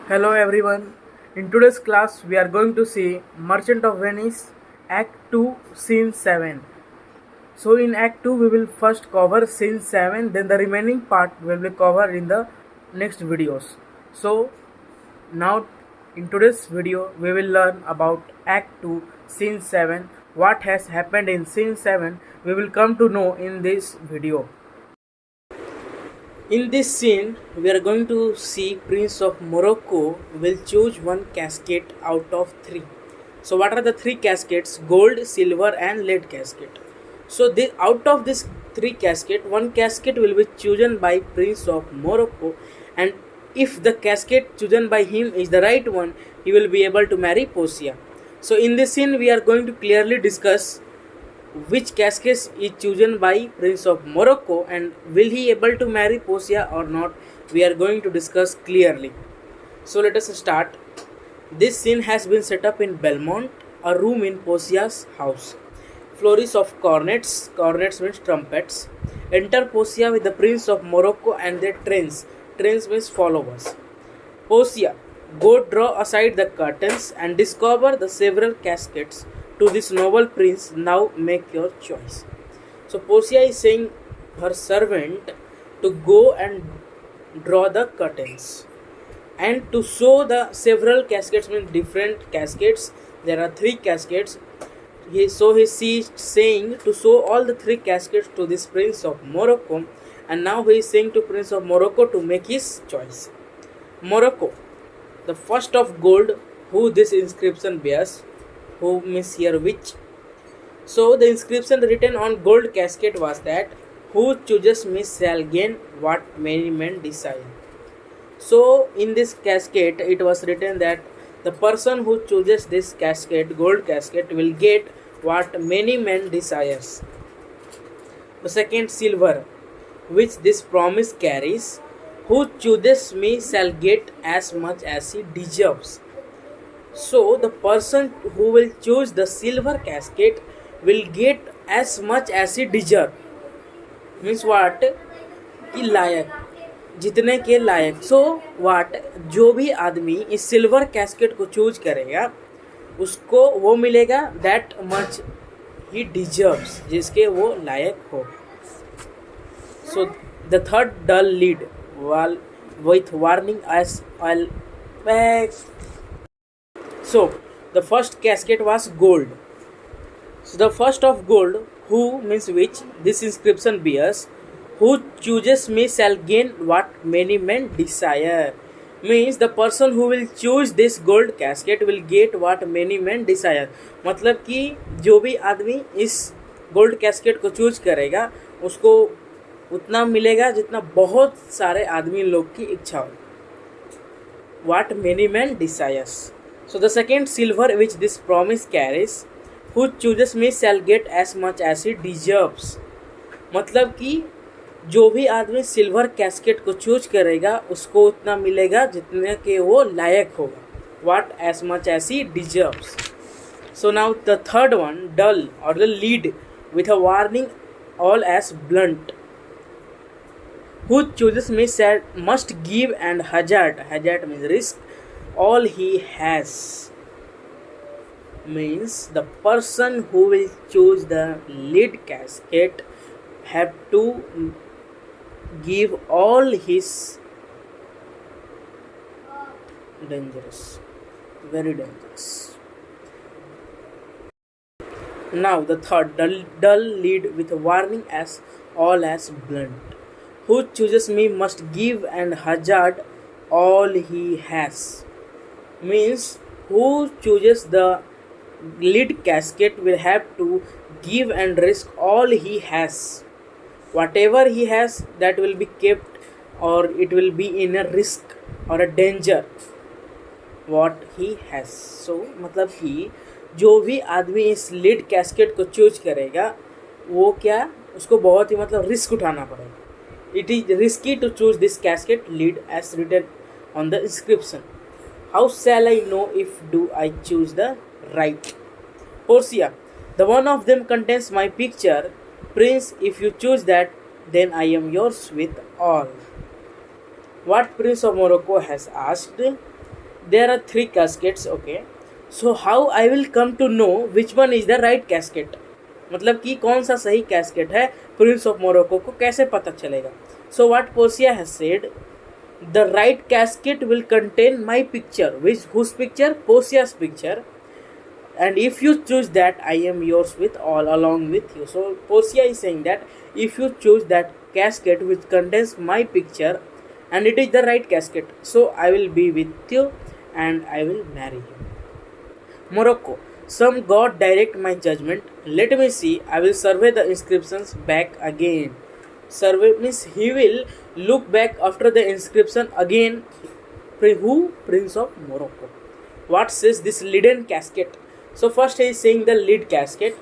Hello everyone. In today's class we are going to see Merchant of Venice Act 2 Scene 7. So in Act 2 we will first cover Scene 7, then the remaining part will be covered in the next videos. So now in today's video we will learn about Act 2 Scene 7. What has happened in Scene 7 we will come to know in this video. In this scene, we are going to see Prince of Morocco will choose one casket out of three. So what are the three caskets? Gold, silver and lead casket. So out of this three casket, one casket will be chosen by Prince of Morocco, and if the casket chosen by him is the right one, he will be able to marry Portia. So in this scene, we are going to clearly discuss which casket is chosen by Prince of Morocco and will he able to marry Portia or not, we are going to discuss clearly. So let us start. This scene has been set up in Belmont, a room in Portia's house. Flourish of cornets, cornets means trumpets. Enter Portia with the Prince of Morocco and their trains. Trains means followers. Portia, go draw aside the curtains and discover the several caskets. To this noble prince, now make your choice. So Portia is saying her servant to go and draw the curtains and to show the several caskets, means different caskets. There are three caskets. She is saying to show all the three caskets to this Prince of Morocco, and now he is saying to Prince of Morocco to make his choice. Morocco, the first of gold, who this inscription bears. Who means here which. So the inscription written on gold casket was that, who chooses me shall gain what many men desire. So in this casket it was written that the person who chooses this casket, gold casket, will get what many men desires. The second, silver, which this promise carries, who chooses me shall get as much as he deserves. So the person who will choose the silver casket will get as much as he deserve. Means what? कि लायक, जितने के लायक. So what? जो भी आदमी इस silver casket को choose करेगा उसको वो मिलेगा that much he deserves, जिसके वो लायक हो. So the third, dull lead, with warning as all. So the first casket was gold. So the first of gold, who means which this inscription bears, who chooses me shall gain what many men desire. Means the person who will choose this gold casket will get what many men desire. मतलब कि जो भी आदमी इस gold casket को choose करेगा उसको उतना मिलेगा जितना बहुत सारे आदमी लोग की इच्छा हो. What many men desires. So the second, silver, which this promise carries, who chooses me shall get as much as he deserves. मतलब कि जो भी आदमी सिल्वर कैस्केट को चूज करेगा उसको उतना मिलेगा जितने के वो लायक होगा. What as much as he deserves. So now the third one, dull or the lead, with a warning all as blunt. Who chooses me must give and hazard. Hazard means risk. All he has. Means the person who will choose the lead casket have to give all his. Dangerous, very dangerous. Now the third, dull lead with a warning as all as blunt. Who chooses me must give and hazard all he has. Means who chooses the lead casket will have to give and risk all he has. Whatever he has, that will be kept or it will be in a risk or a danger what he has. So मतलब कि जो भी आदमी इस lead casket को choose करेगा वो क्या, उसको बहुत ही मतलब रिस्क उठाना पड़ेगा. It is risky to choose this casket lead as written on the inscription. How shall I know if do I choose the right? Portia, the one of them contains my picture. Prince, if you choose that, then I am yours with all. What Prince of Morocco has asked? there are three caskets. Okay, so how I will come to know which one is the right casket? मतलब कि कौन सा सही casket है Prince of Morocco को कैसे पता चलेगा? So what Portia has said, the right casket will contain my picture. Which whose picture? Portia's picture. And if you choose that, I am yours with all along with you. So Portia is saying that if you choose that casket which contains my picture and it is the right casket, so I will be with you and I will marry you. Morocco, some god direct my judgment. Let me see. I will survey the inscriptions back again. Survey means he will look back after the inscription again. Who? Prince of Morocco. What says this leaden casket? So first he is saying the lead casket.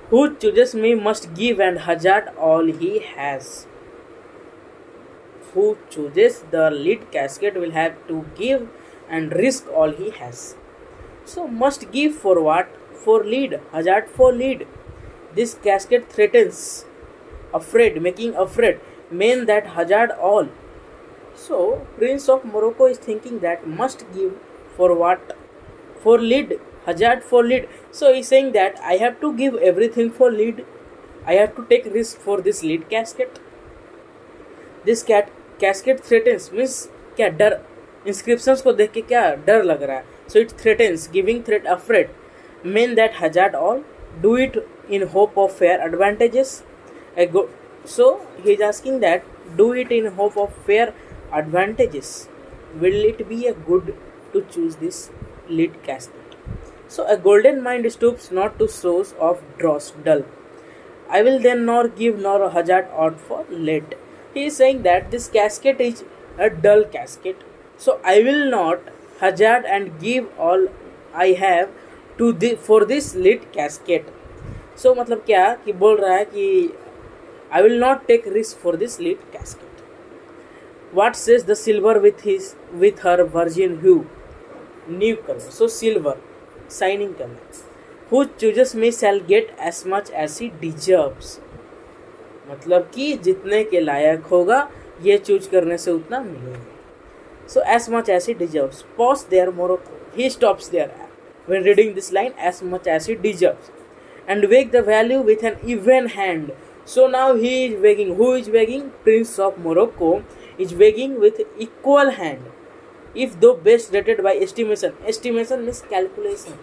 Who chooses me must give and hazard all he has. Who chooses the lead casket will have to give and risk all he has. So must give for what? For lead. Hazard for lead. This casket threatens, afraid, making afraid men that hazard all. So Prince of Morocco is thinking that must give for what? For lead. Hazard for lead. So he's saying that I have to give everything for lead. I have to take risk for this lead casket. This casket threatens means क्या डर, inscriptions को देख के क्या डर लग रहा है. So it threatens, giving threat, afraid men that hazard all, do it in hope of fair advantages. So he is asking that do it in hope of fair advantages. Will it be a good to choose this lead casket? So a golden mind stoops not to source of dross dull. I will then nor give nor hazard aught for lead. He is saying that this casket is a dull casket. So I will not hazard and give all I have to for this lead casket. So मतलब क्या कि बोल रहा है कि I will not take risk for this lead casket. What says the silver with her virgin hue? New color. So silver, shining color. Who chooses me shall get as much as he deserves. मतलब कि जितने के लायक होगा ये choose करने से उतना मिलेगा. So as much as he deserves. Pause there, Morocco. He stops there when reading this line, as much as he deserves, and weigh the value with an even hand. So now he is weighing. Who is weighing? Prince of Morocco is weighing with equal hand. If though best rated by estimation. Estimation means calculation.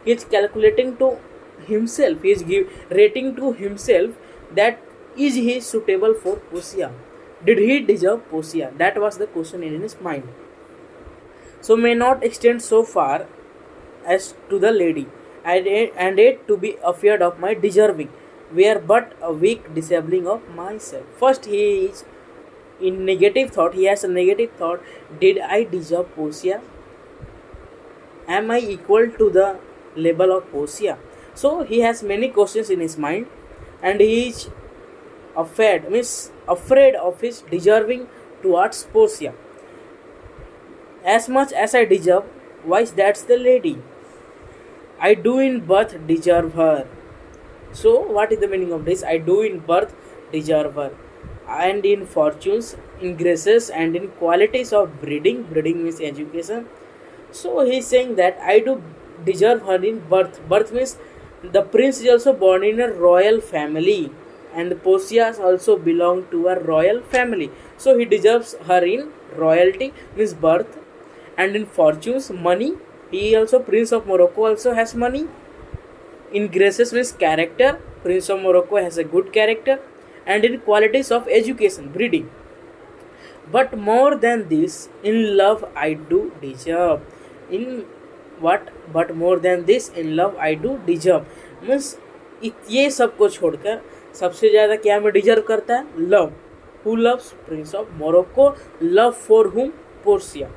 He is calculating to himself. He is rating to himself that is he suitable for Portia. Did he deserve Portia? That was the question in his mind. So may not extend so far as to the lady, and it to be afraid of my deserving. We are but a weak disabling of myself. First he is in negative thought. He has a negative thought. Did I deserve Portia? Am I equal to the level of Portia? So he has many questions in his mind, and he is afraid of his deserving towards Portia. As much as I deserve, why that's the lady. I do in birth deserve her. So what is the meaning of this? I do in birth deserve her, and in fortunes, in graces, and in qualities of breeding. Breeding means education. So he is saying that I do deserve her in birth. Birth means the prince is also born in a royal family, and Portia also belong to a royal family. So he deserves her in royalty means birth, and in fortunes, money. He also, Prince of Morocco also has money. In graces means character. Prince of Morocco has a good character. And in qualities of education, breeding. But more than this, in love I do deserve. In what? But more than this, in love I do deserve. Means ये सब को छोड़कर सबसे ज़्यादा क्या मैं deserve करता है? Love. Who loves? Prince of Morocco. Love for whom? Portia.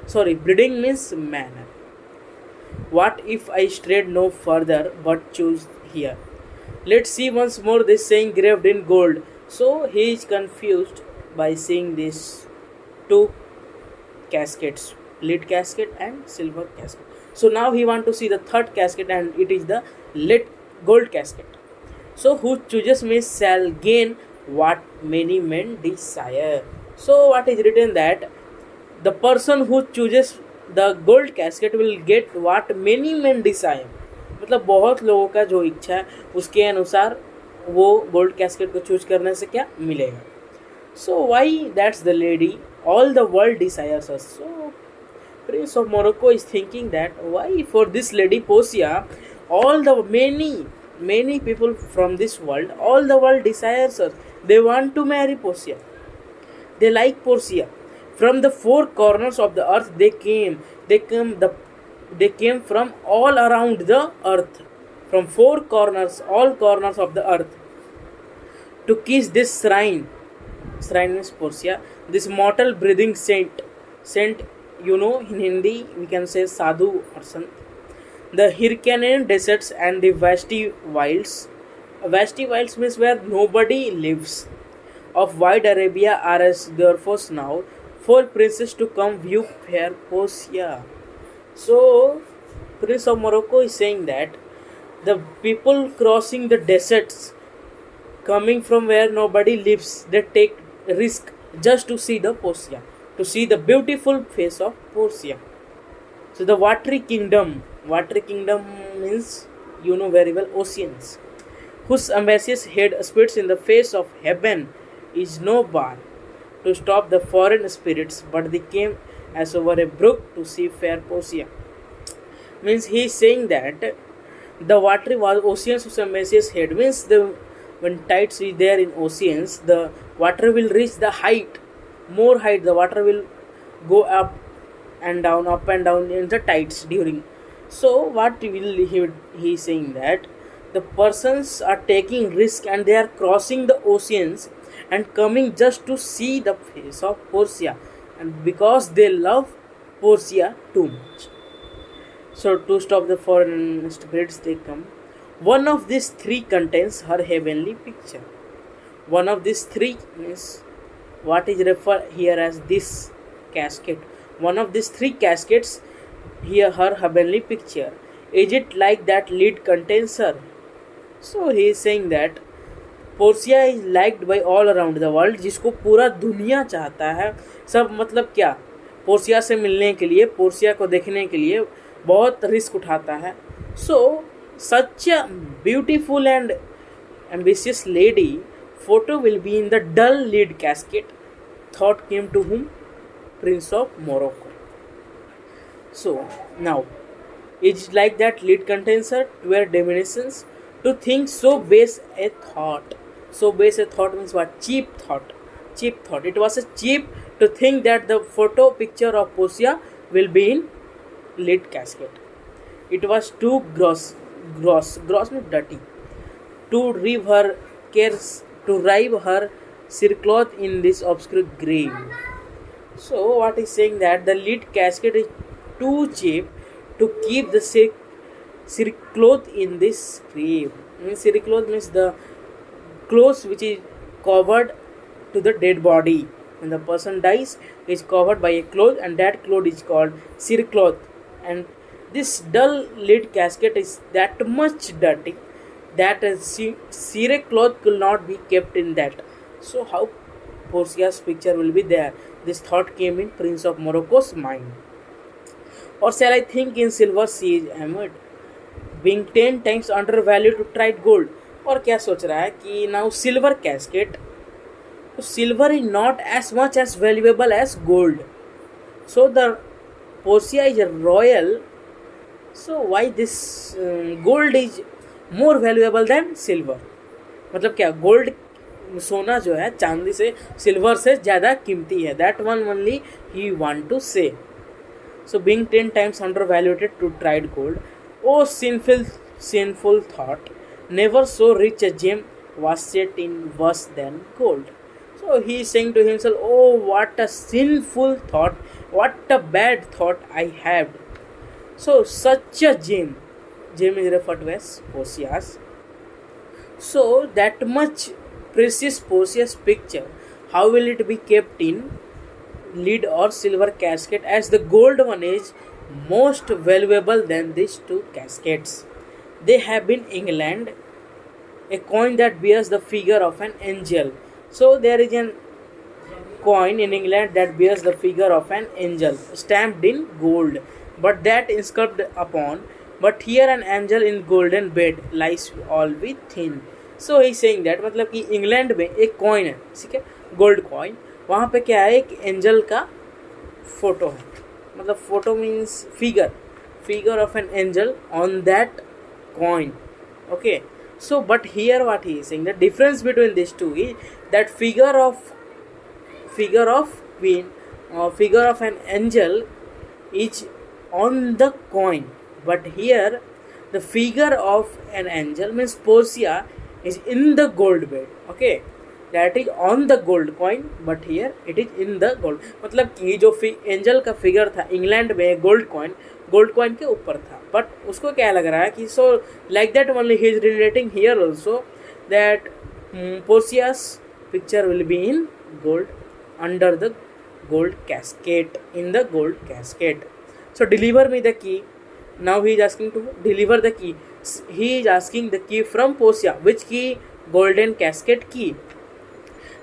Sorry, breeding means manner. What if I strayed no further but choose here? Let's see once more this saying graved in gold. So he is confused by seeing these two caskets, lead casket and silver casket. So now he want to see the third casket, and it is the lead gold casket. So who chooses me shall gain what many men desire. So what is written that the person who chooses the gold casket will get what many men desire. मतलब बहुत लोगों का जो इच्छा है उसके अनुसार वो गोल्ड कैस्केट को चूज करने से क्या मिलेगा. So why that's the lady all the world desires us. So Prince of Morocco is thinking that why for this lady Portia all the many people from this world, all the world desires her. They want to marry Portia. They like Portia. From the four corners of the earth they came. They came from all around the earth. From four corners, all corners of the earth, to kiss this shrine. Shrine means Portia. This mortal breathing saint. Saint, you know, in Hindi we can say sadhu or sant. The Hyrcanian deserts and the vasty wilds. Vasty wilds means where nobody lives. Of wide Arabia are as therefore now for princes to come view fair Portia. So Prince of Morocco is saying that the people crossing the deserts, coming from where nobody lives, they take risk just to see the Portia, to see the beautiful face of Portia. So the watery kingdom means, you know very well, oceans, whose ambitious head spits in the face of heaven, is no bar to stop the foreign spirits, but they came as over a brook to see fair Portia. Means he is saying that the watery oceans whose ambitious head means when tides is there in oceans, the water will reach the height, more height. The water will go up and down in the tides during. So what will he is saying that the persons are taking risk and they are crossing the oceans and coming just to see the face of Portia, and because they love Portia too much. So to stop the foreign spirits they come. One of these three contains her heavenly picture. One of these three means what is referred here as this casket. One of these three caskets here her heavenly picture. Is it like that lead contains her? So he is saying that Portia is liked by all around the world, जिसको पूरा दुनिया चाहता है. सब मतलब क्या, Portia से मिलने के लिए, पोर्सिया को देखने के लिए बहुत रिस्क उठाता है. So such a beautiful and ambitious lady photo will be in the dull lead casket, thought came to whom, prince of Morocco. So now is like that lead contains her to wear diminutions, to think so base a thought. So base a thought means what? Cheap thought. Cheap thought. It was a cheap to think that the photo picture of Portia will be in lead casket. It was too gross means dirty, to rive her cares, to rive her cerecloth in this obscure grave. So what is saying that the lead casket is too cheap to keep the cerecloth in this grave. Cerecloth means the clothes which is covered to the dead body. When the person dies, is covered by a cloth, and that cloth is called cerecloth. And this dull lid casket is that much dirty that a cerecloth could not be kept in that. So how Portia's picture will be there? This thought came in Prince of Morocco's mind. Or shall I think in silver she is emerald, being 10 times undervalued to tried gold. और क्या सोच रहा है कि now silver casket, तो silver is not as much as valuable as gold. So the Portia is royal, so why this gold is more valuable than silver. मतलब क्या, gold सोना जो है चांदी से, सिल्वर से ज़्यादा कीमती है. That one only he want to say. So being 10 times undervalued to tried gold, oh sinful thought, never so rich a gem was set in worse than gold. So he is saying to himself, oh what a sinful thought, what a bad thought I had. So such a gem is referred to as Portia's. So that much precious Portia's picture, how will it be kept in lead or silver casket, as the gold one is most valuable than these two caskets. They have in England a coin that bears the figure of an angel. So there is an coin in England that bears the figure of an angel stamped in gold, but that inscribed upon. But here an angel in golden bed lies all with thin. So he saying that मतलब कि England में एक coin है, ठीक है, gold coin, वहाँ पे क्या है, एक एंजल का फोटो है, मतलब photo means figure of an angel on that coin. Okay, so but here what he is saying, the difference between these two is that figure of queen or figure of an angel is on the coin, but here the figure of an angel means Portia is in the gold bed. Okay, that is on the gold coin, but here it is in the gold. मतलब कि जो angel का figure था England में gold coin के ऊपर था, but उसको क्या लग रहा है कि so like that only he is relating here also that Portia's picture will be in gold under the gold casket, in the gold casket. So deliver me the key. Now he is asking to deliver the key. He is asking the key from Portia. Which key? Golden casket key.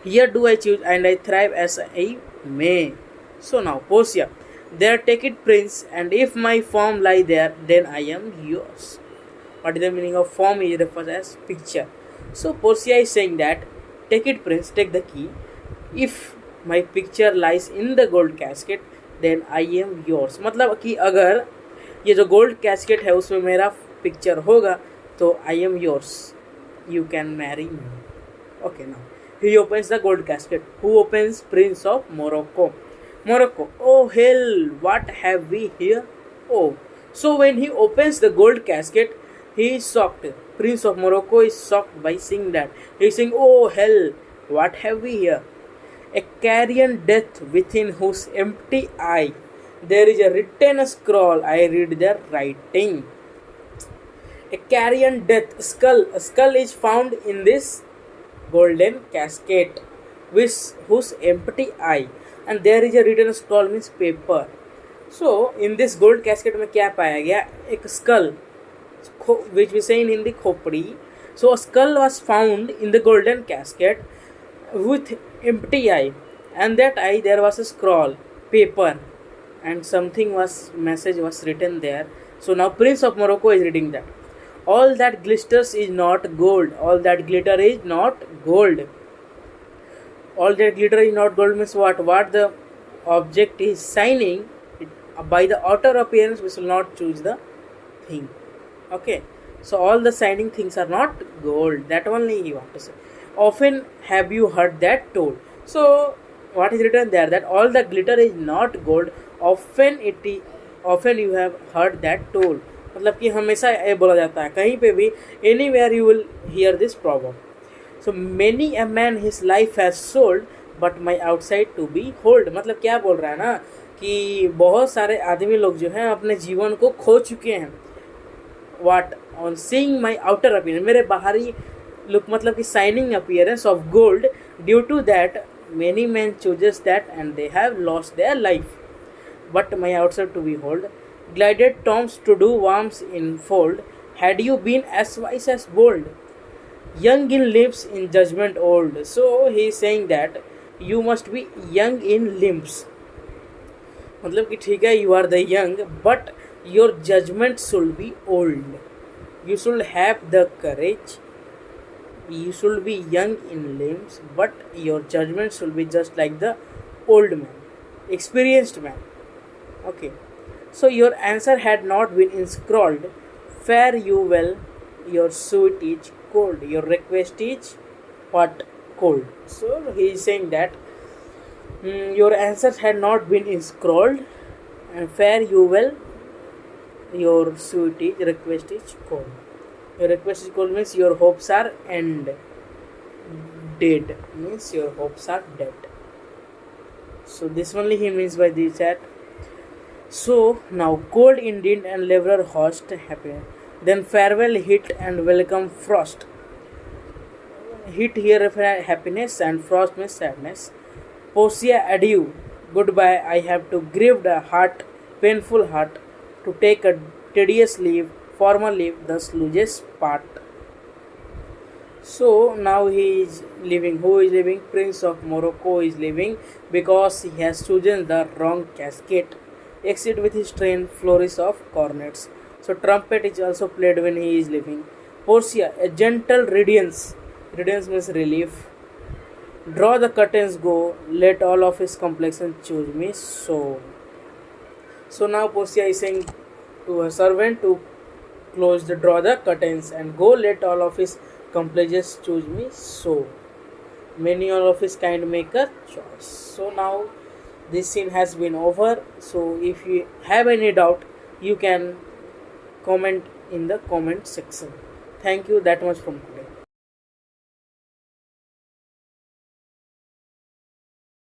Here do I choose and I thrive as I may. So now Portia, there take it prince, and if my form lie there, then I am yours. What is the meaning of form? Is referred as picture. So Portia is saying that take it prince, take the key. If my picture lies in the gold casket, then I am yours. मतलब कि अगर ये जो gold casket है उसमें मेरा picture होगा तो I am yours, you can marry me. Okay, now he opens the gold casket. Who opens? Prince of Morocco. Oh hell, what have we here? Oh, so when he opens the gold casket, he is shocked. Prince of Morocco is shocked by seeing that. He is saying, oh hell, what have we here? A carrion death within whose empty eye there is a written scroll. I read their writing. A carrion death, skull. A skull is found in this golden casket with whose empty eye, and there is a written scroll means paper. So in this gold casket में क्या पाया गया? एक skull, which we say in Hindi खोपड़ी. So a skull was found in the golden casket with empty eye, and that eye there was a scroll, paper, and message was written there. So now Prince of Morocco is reading that. All that glisters is not gold. All that glitter is not gold. All that glitter is not gold means what? What the object is shining, by the outer appearance we shall not choose the thing. Okay, so all the shining things are not gold. That only he want to say. Often have you heard that told? So what is written there, that all the glitter is not gold. Often you have heard that told. मतलब कि हमेशा ये बोला जाता है कहीं पे भी, anywhere you will hear this proverb. So many a man his life has sold, but my outside to be hold. मतलब क्या बोल रहा है ना कि बहुत सारे आदमी लोग जो हैं अपने जीवन को खो चुके हैं. What? On seeing my outer appearance, मेरे बाहरी look मतलब कि shining appearance of gold, due to that many men chooses that and they have lost their life. But my outside to behold, glided toms to do worms in fold. Had you been as wise as bold, young in limbs in judgment old. So he is saying that you must be young in limbs. मतलब कि ठीक है, you are the young, but your judgment should be old. You should have the courage. You should be young in limbs, but your judgment should be just like the old man, experienced man. Okay, so your answer had not been inscrawled. Fare you well, your suit is cold. Your request is what? Cold. So he is saying that your answers had not been inscrawled, and fare you well, your suit is request is cold. Your request is cold means your hopes are end. Dead means your hopes are dead. So this only he means by this chat. So now cold indeed and laborer host happy. Then farewell heat and welcome frost. Heat here happiness and frost means sadness. Portia adieu, goodbye. I have to grieved a heart, painful heart, to take a tedious leave. Formal leave thus loses part. So now he is leaving. Who is leaving? Prince of Morocco is leaving because he has chosen the wrong casket. Exit with his train flourish of cornets. So trumpet is also played when he is leaving. Portia, a gentle radiance. Radiance means relief. Draw the curtains, go. Let all of his complexion choose me. So now Portia is saying to her servant to close the draw the curtains and go. Let all of his complexions choose me. So many all of his kind make a choice. So now this scene has been over. So if you have any doubt, you can comment in the comment section. Thank you that much from today.